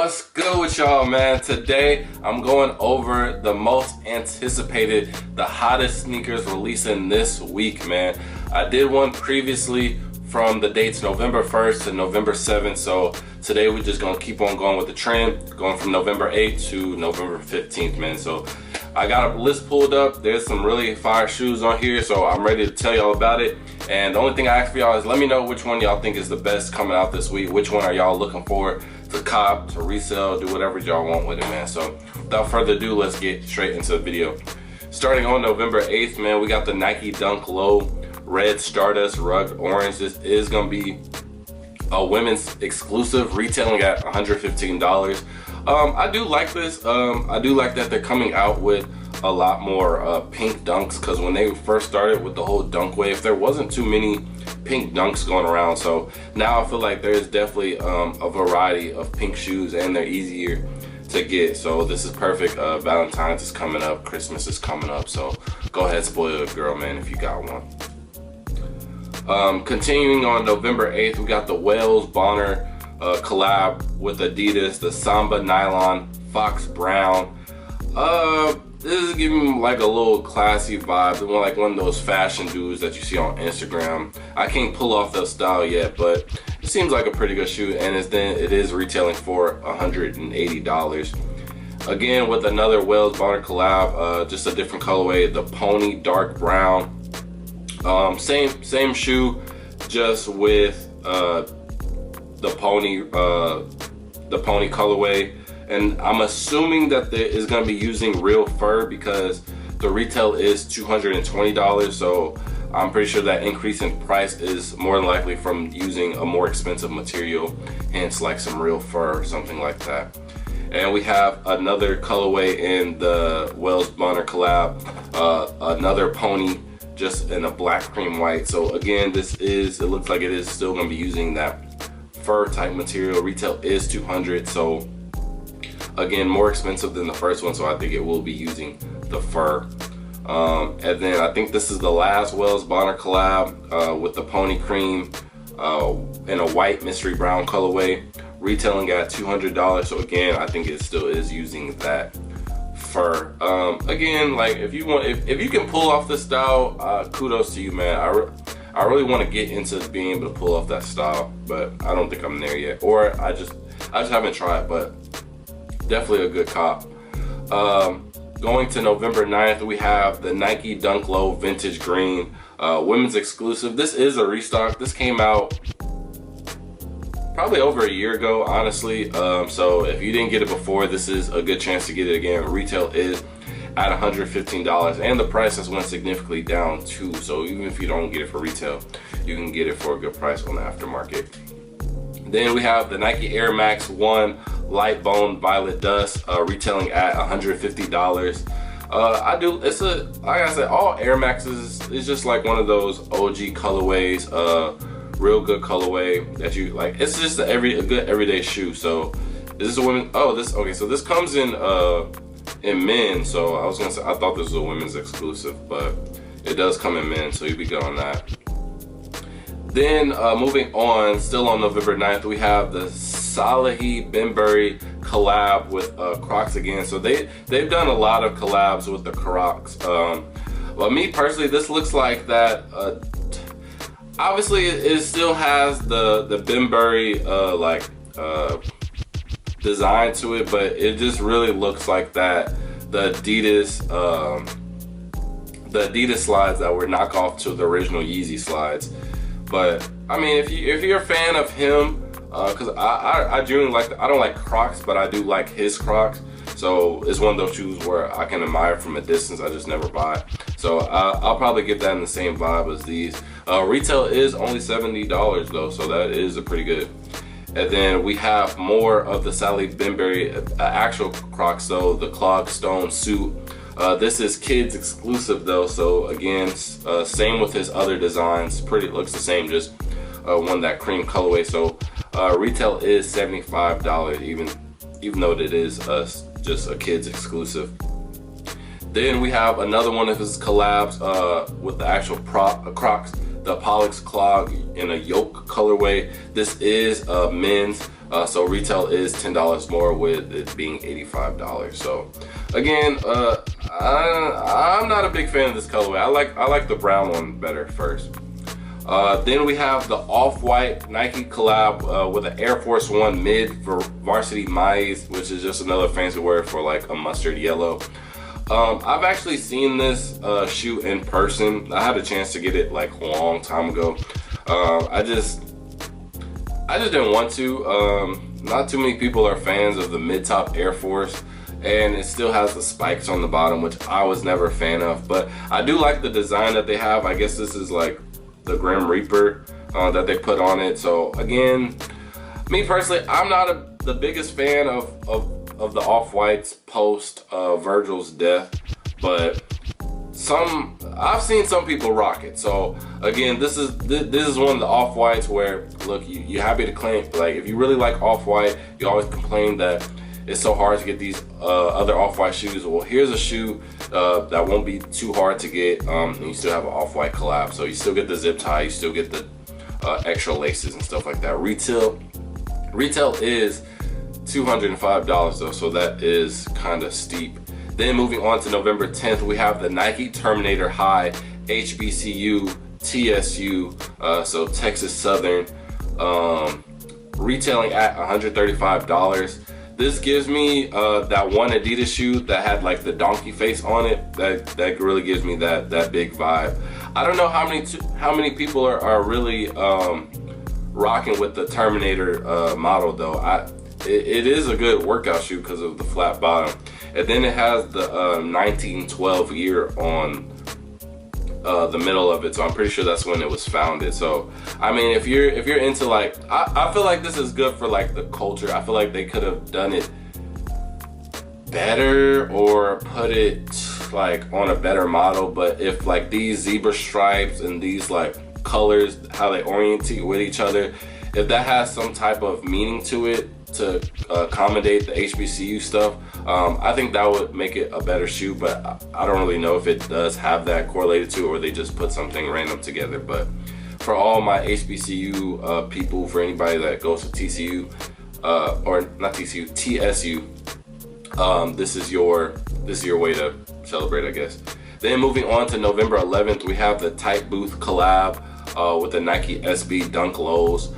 What's good with y'all, man? Today I'm going over the most anticipated, the hottest sneakers releasing this week, man. I did one previously from the dates November 1st to November 7th, so today we're just gonna keep on going with the trend, going from November 8th to November 15th, man. So I got a list pulled up. There's some really fire shoes on here, so I'm ready to tell y'all about it. And the only thing I ask for y'all is let me know which one y'all think is the best coming out this week. Which one are y'all looking for to cop, to resell, do whatever y'all want with it, man. So without further ado, let's get straight into the video. Starting on November 8th, man, we got the Nike Dunk Low Red Stardust Rugged Orange. This is gonna be a women's exclusive, retailing at $115. I do like this. I do like that they're coming out with a lot more pink dunks, because when they first started with the whole dunk wave, there wasn't too many pink dunks going around. So now I feel like there's definitely a variety of pink shoes, and they're easier to get. So this is perfect. Valentine's is coming up, Christmas is coming up, so go ahead, spoil a girl, man, if you got one. Continuing on November 8th, we got the Wales Bonner collab with Adidas, the Samba Nylon Fox Brown. This is giving me like a little classy vibe, like one of those fashion dudes that you see on Instagram. I can't pull off the style yet, but it seems like a pretty good shoe, and it is retailing for $180. Again, with another Wales Bonner collab, just a different colorway, the Pony Dark Brown. Same shoe, just with the pony colorway. And I'm assuming that there is going to be using real fur, because the retail is $220. So I'm pretty sure that increase in price is more than likely from using a more expensive material, hence like some real fur or something like that. And we have another colorway in the Wales Bonner collab, another pony, just in a black cream white. So again, it looks like it is still going to be using that fur type material. Retail is $200, so again, more expensive than the first one, so I think it will be using the fur. And then I think this is the last Wales Bonner collab with the pony cream in a white mystery brown colorway, retailing at $200. So again, I think it still is using that fur. Again, like if you can pull off this style, kudos to you, man. I really want to get into being able to pull off that style, but I don't think I'm there yet, or I just haven't tried. But definitely a good cop. Going to November 9th, we have the Nike Dunk Low Vintage Green, women's exclusive. This is a restock. This came out probably over a year ago, honestly. So if you didn't get it before, this is a good chance to get it again. Retail is at $115, and the price has went significantly down too. So even if you don't get it for retail, you can get it for a good price on the aftermarket. Then we have the Nike Air Max 1 Light Bone Violet Dust, retailing at $150. Like I said, all Air Maxes is just like one of those OG colorways, real good colorway that you like. It's just a good everyday shoe. So this is a women. Okay. So this comes in men. So I was gonna say I thought this was a women's exclusive, but it does come in men. So you'll be good on that. Then moving on, still on November 9th, we have the Salahi Benbury collab with Crocs again. So they've done a lot of collabs with the Crocs. But me personally, this looks like that. Obviously, it still has the Benbury design to it, but it just really looks like that the Adidas slides that were knockoff to the original Yeezy slides. But I mean, if you're a fan of him, because I genuinely like, I don't like Crocs, but I do like his Crocs. So it's one of those shoes where I can admire from a distance. I just never buy it. So I'll probably get that in the same vibe as these. Retail is only $70 though, so that is a pretty good. And then we have more of the Sally Benbury actual Crocs though, the Clog Stone Suit. This is kids exclusive though, so again, same with his other designs. Looks the same, just one that cream colorway. So retail is $75, even though it is just a kids exclusive. Then we have another one of his collabs with the actual Crocs the Pollux clog in a yoke colorway. This is men's, so retail is $10 more, with it being $85. So again, I'm not a big fan of this colorway. I like the brown one better first. Then we have the Off-White Nike collab with an Air Force One mid varsity Maize, which is just another fancy word for like a mustard yellow. I've actually seen this shoe in person. I had a chance to get it like a long time ago. I just didn't want to. Not too many people are fans of the mid-top Air Force, and it still has the spikes on the bottom, which I was never a fan of. But I do like the design that they have. I guess this is like the Grim Reaper that they put on it. So again, me personally, I'm not the biggest fan of the Off-Whites post Virgil's death, but I've seen some people rock it. So again, this is one of the Off-Whites where, look, you're happy to claim, like, if you really like Off-White, you always complain that it's so hard to get these other Off-White shoes. Well, here's a shoe that won't be too hard to get, and you still have an Off-White collab. So you still get the zip tie, you still get the extra laces and stuff like that. Retail is $205 though, so that is kind of steep. Then moving on to November 10th, we have the Nike Terminator High HBCU TSU, so Texas Southern, retailing at $135. This gives me that one Adidas shoe that had like the donkey face on it. That really gives me that big vibe. I don't know how many people are really rocking with the Terminator model though. It is a good workout shoe because of the flat bottom, and then it has the 1912 year on the middle of it, so I'm pretty sure that's when it was founded. So I mean, if you're into like, I feel like this is good for like the culture. I feel like they could have done it better or put it like on a better model. But if like these zebra stripes and these like colors, how they orientate with each other, if that has some type of meaning to it to accommodate the HBCU stuff, I think that would make it a better shoe. But I don't really know if it does have that correlated to it, or they just put something random together. But for all my HBCU people, for anybody that goes to TCU, or not TCU, TSU, this is your way to celebrate, I guess. Then moving on to November 11th, we have the Tight Booth collab with the Nike SB Dunk Lows.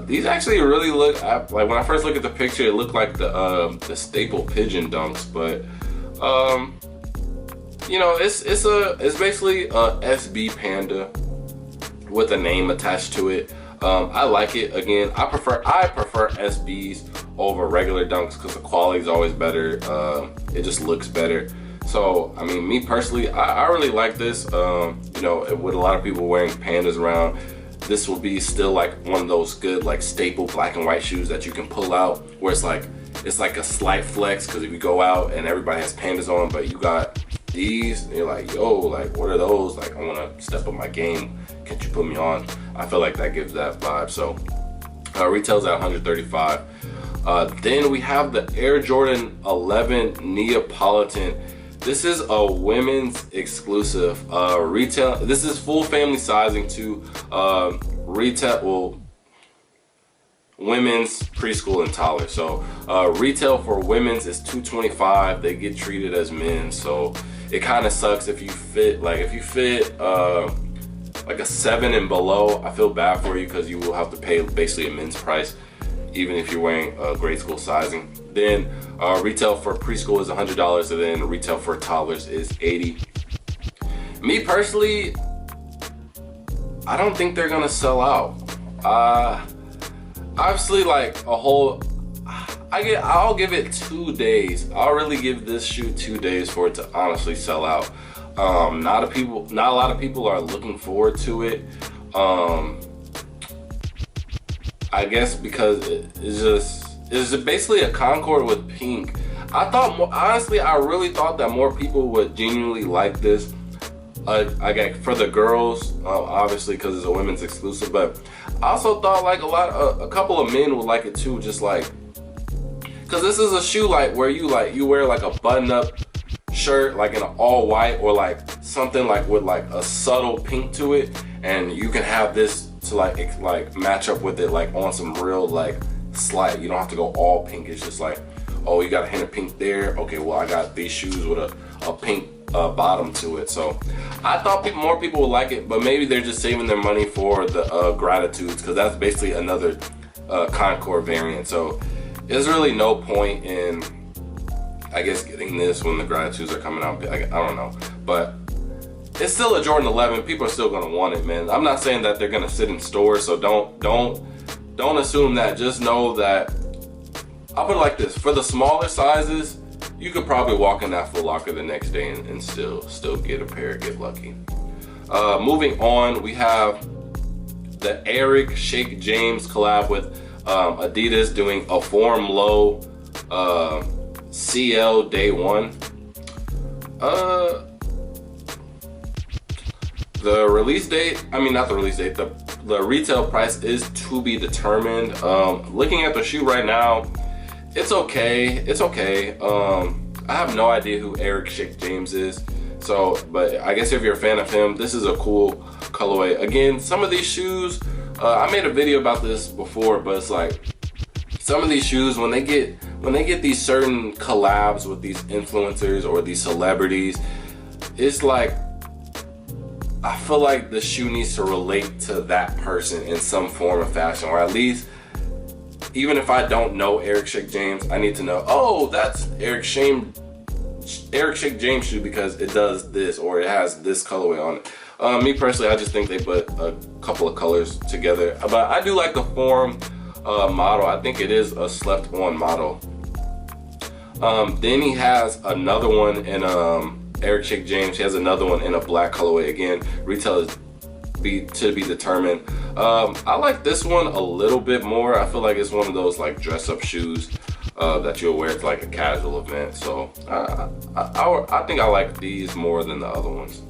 These actually really look, like when I first look at the picture, it looked like the Staple Pigeon Dunks, but you know, it's basically a SB Panda with a name attached to it. I like it. Again, I prefer SBs over regular Dunks because the quality is always better. It just looks better. So I mean, me personally, I really like this. You know, with a lot of people wearing Pandas around, this will be still like one of those good like staple black and white shoes that you can pull out, where it's like a slight flex, because if you go out and everybody has Pandas on, but you got these, and you're like, yo, like, what are those? Like, I want to step up my game. Can't you put me on? I feel like that gives that vibe. So retails at $135. Then we have the Air Jordan 11 Neapolitan. This is a women's exclusive. Retail, this is full family sizing too. Retail, well, women's, preschool, and toddler. So retail for women's is $225. They get treated as men, so it kind of sucks if you fit like a 7 and below. I feel bad for you because you will have to pay basically a men's price, even if you're wearing grade school sizing. Then retail for preschool is $100, and then retail for toddlers is $80. Me personally, I don't think they're gonna sell out. Obviously, like a whole, I'll give it 2 days. I'll really give this shoe 2 days for it to honestly sell out. Not a lot of people are looking forward to it. I guess because it's basically a Concord with pink. Honestly, I really thought that more people would genuinely like this. I get for the girls, obviously, because it's a women's exclusive, but I also thought like a couple of men would like it too, just like, because this is a shoe like where you wear like a button-up shirt like in an all white, or like something like with like a subtle pink to it, and you can have this to like match up with it like on some real like slight. You don't have to go all pink. It's just like, oh, you got a hint of pink there. Okay, well, I got these shoes with a pink bottom to it. So I thought more people would like it, but maybe they're just saving their money for the Gratitudes, because that's basically another Concord variant. So there's really no point in, I guess, getting this when the Gratitudes are coming out. I don't know, but it's still a Jordan 11. People are still gonna want it, man. I'm not saying that they're gonna sit in stores, so don't assume that. Just know that, I'll put it like this: for the smaller sizes, you could probably walk in that Foot Locker the next day and still get a pair, get lucky. Moving on, we have the Eric Shake James collab with Adidas doing a Form Low CL Day 1. The release date, I mean, not the release date, the retail price is to be determined. Looking at the shoe right now, it's okay. It's okay. I have no idea who Eric Shake James is. So, but I guess if you're a fan of him, this is a cool colorway. Again, some of these shoes, I made a video about this before, but it's like, some of these shoes, when they get these certain collabs with these influencers or these celebrities, it's like, I feel like the shoe needs to relate to that person in some form or fashion, or at least, even if I don't know Eric Shake James, I need to know, oh, that's Eric Shake James shoe because it does this, or it has this colorway on it. Me personally, I just think they put a couple of colors together, but I do like the Form model. I think it is a slept on model. Then he has another one in Eric Shake James. He has another one in a black colorway. Again, retail is to be determined. I like this one a little bit more. I feel like it's one of those like dress up shoes that you'll wear to like a casual event. So I think I like these more than the other ones.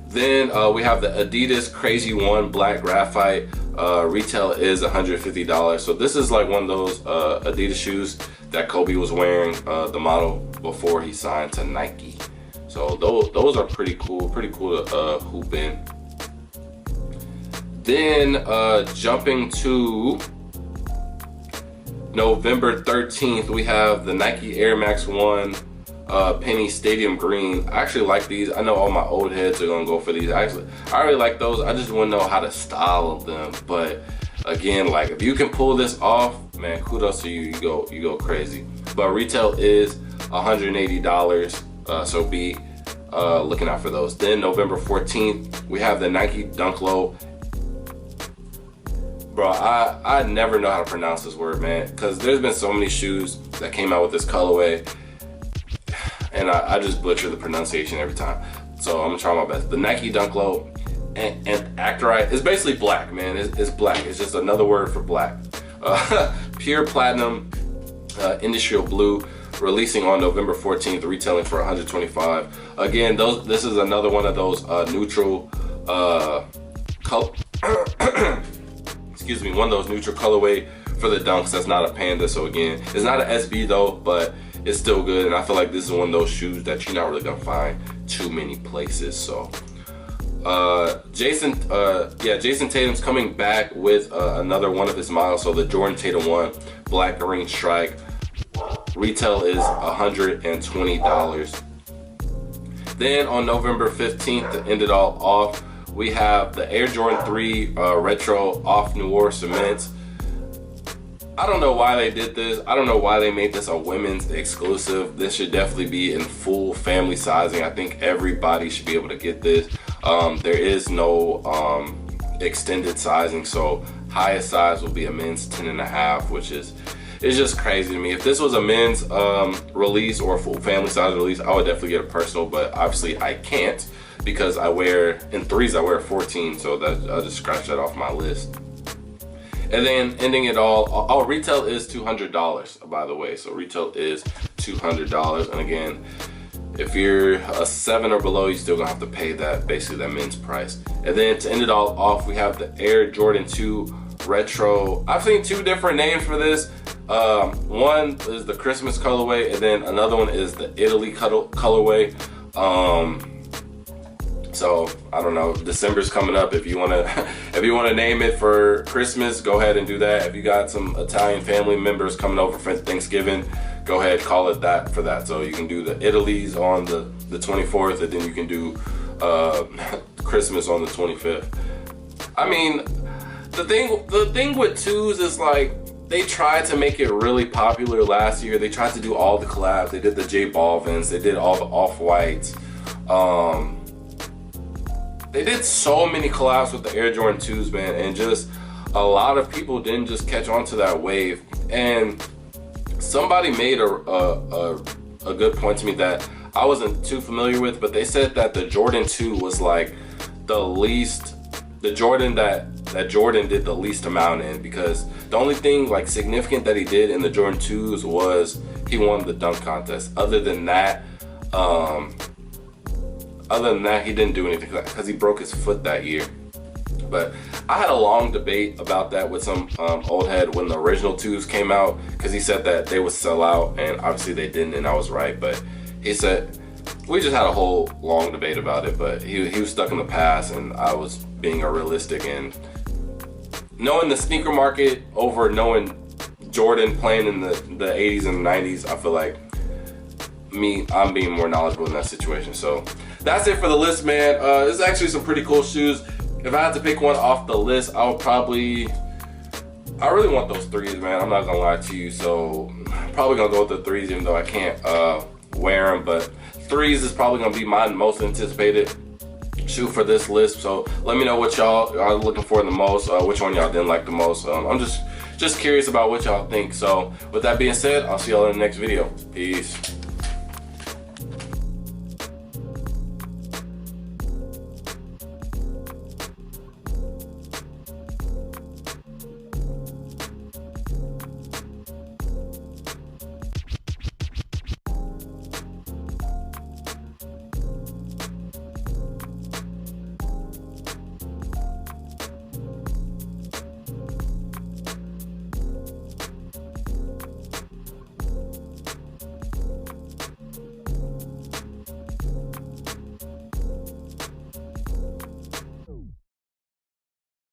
Then we have the Adidas Crazy One Black Graphite. Retail is $150. So this is like one of those Adidas shoes that Kobe was wearing, the model before he signed to Nike. So those are pretty cool to hoop in. Then jumping to November 13th, we have the Nike Air Max 1 Penny Stadium Green. I actually like these. I know all my old heads are gonna go for these. I really like those. I just wouldn't know how to style them. But again, like, if you can pull this off, man, kudos to you. You go crazy. But retail is $180. So be looking out for those. Then November 14th, we have the Nike Dunk Low. Bro, I never know how to pronounce this word, man, because there's been so many shoes that came out with this colorway, and I just butcher the pronunciation every time. So I'm gonna try my best. The Nike Dunk Low and Actorite is basically black, man. It's black. It's just another word for black. Pure Platinum Industrial Blue, releasing on November 14th, retailing for $125. Again, this is another one of those neutral excuse me, one of those neutral colorway for the dunks. That's not a Panda. So again, it's not an SB though, but it's still good. And I feel like this is one of those shoes that you're not really gonna find too many places. So Jason Tatum's coming back with another one of his models. So the Jordan Tatum 1 Black Green Strike, retail is $120. Then on November 15th, to end it all off, we have the Air Jordan 3 Retro Off Noir Cements. I don't know why they did this. I don't know why they made this a women's exclusive. This should definitely be in full family sizing. I think everybody should be able to get this. There is no extended sizing, so highest size will be a men's 10.5, which is, it's just crazy to me. If this was a men's release or a full family size release, I would definitely get a personal, but obviously I can't because I wear, in threes I wear 14, so that I'll just scratch that off my list. And then ending it all, retail is $200, by the way. So retail is $200. And again, if you're a 7 or below, you're still gonna have to pay that, basically that men's price. And then to end it all off, we have the Air Jordan 2 Retro. I've seen two different names for this. One is the Christmas colorway, and then another one is the Italy colorway. So I don't know, December's coming up. If you wanna if you wanna name it for Christmas, go ahead and do that. If you got some Italian family members coming over for Thanksgiving, go ahead, call it that for that. So you can do the Italy's on the 24th, and then you can do Christmas on the 25th. I mean, the thing with twos is like, they tried to make it really popular last year. They tried to do all the collabs. They did the J Balvins, they did all the Off-Whites. They did so many collabs with the Air Jordan 2s, man, and just a lot of people didn't just catch on to that wave. And somebody made a good point to me that I wasn't too familiar with, but they said that the Jordan 2 was like the Jordan that Jordan did the least amount in, because the only thing like significant that he did in the Jordan 2s was he won the dunk contest. Other than that, he didn't do anything because he broke his foot that year. But I had a long debate about that with some old head when the original 2s came out, because he said that they would sell out, and obviously they didn't, and I was right. But he said, we just had a whole long debate about it, but he was stuck in the past, and I was being a realistic. And knowing the sneaker market over knowing Jordan playing in the 80s and 90s, I feel like I'm being more knowledgeable in that situation. So that's it for the list, man. It's actually some pretty cool shoes. If I had to pick one off the list, I really want those 3s, man. I'm not gonna lie to you. So I'm probably gonna go with the 3s, even though I can't wear them. But 3s is probably gonna be my most anticipated shoe for this list. So let me know what y'all are looking for the most, which one y'all didn't like the most. I'm just curious about what y'all think. So with that being said, I'll see y'all in the next video. Peace.